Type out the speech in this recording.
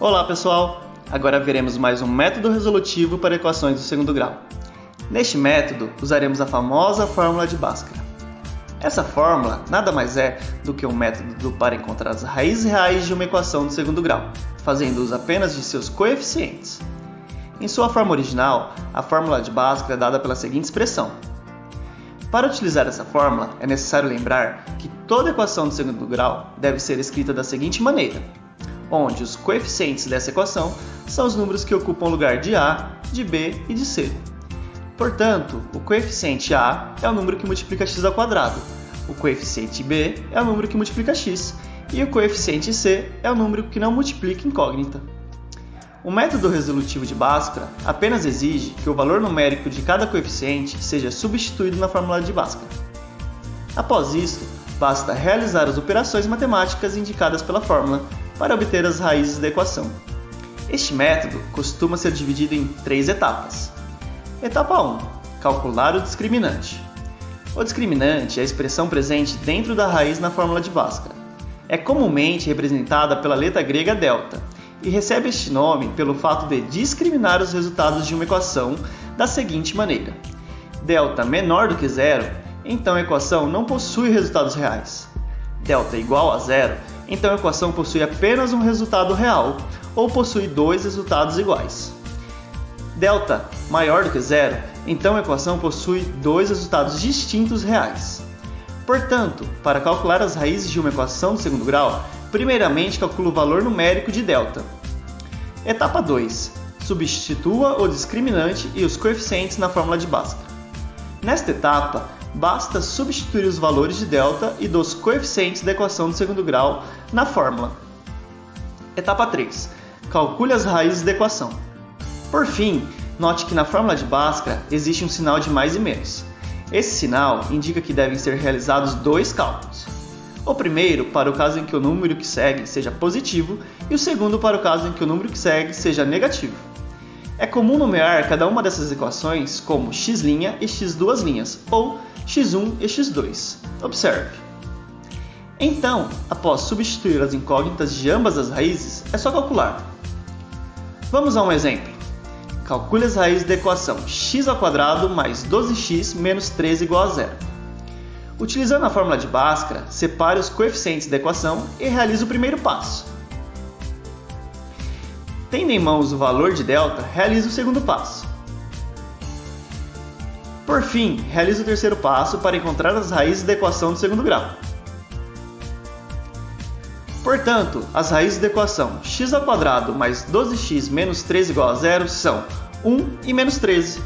Olá pessoal! Agora veremos mais um método resolutivo para equações do segundo grau. Neste método, usaremos a famosa fórmula de Bhaskara. Essa fórmula nada mais é do que um método para encontrar as raízes reais de uma equação do segundo grau, fazendo uso apenas de seus coeficientes. Em sua forma original, a fórmula de Bhaskara é dada pela seguinte expressão. Para utilizar essa fórmula, é necessário lembrar que toda equação do segundo grau deve ser escrita da seguinte maneira, onde os coeficientes dessa equação são os números que ocupam o lugar de A, de B e de C. Portanto, o coeficiente A é o número que multiplica x ao quadrado, o coeficiente B é o número que multiplica x e o coeficiente C é o número que não multiplica incógnita. O método resolutivo de Bhaskara apenas exige que o valor numérico de cada coeficiente seja substituído na fórmula de Bhaskara. Após isso, basta realizar as operações matemáticas indicadas pela fórmula para obter as raízes da equação. Este método costuma ser dividido em 3 etapas. Etapa 1. Calcular o discriminante. O discriminante é a expressão presente dentro da raiz na fórmula de Bhaskara. É comumente representada pela letra grega delta e recebe este nome pelo fato de discriminar os resultados de uma equação da seguinte maneira. Delta menor do que zero, então a equação não possui resultados reais. Delta igual a zero, então a equação possui apenas um resultado real ou possui 2 resultados iguais. Delta maior do que zero, então a equação possui 2 resultados distintos reais. Portanto, para calcular as raízes de uma equação do segundo grau, primeiramente calcula o valor numérico de delta. Etapa 2. Substitua o discriminante e os coeficientes na fórmula de Bhaskara. Nesta etapa, basta substituir os valores de delta e dos coeficientes da equação do segundo grau na fórmula. Etapa 3. Calcule as raízes da equação. Por fim, note que na fórmula de Bhaskara existe um sinal de mais e menos. Esse sinal indica que devem ser realizados 2 cálculos. O primeiro para o caso em que o número que segue seja positivo e o segundo para o caso em que o número que segue seja negativo. É comum nomear cada uma dessas equações como x' e x2' ou x1 e x2. Observe. Então, após substituir as incógnitas de ambas as raízes, é só calcular. Vamos a um exemplo. Calcule as raízes da equação x² mais 12x menos 13 igual a zero. Utilizando a fórmula de Bhaskara, separe os coeficientes da equação e realize o primeiro passo. Tendo em mãos o valor de delta, realize o segundo passo. Por fim, realize o terceiro passo para encontrar as raízes da equação do segundo grau. Portanto, as raízes da equação x² mais 12x menos 13 igual a zero são 1 e menos 13.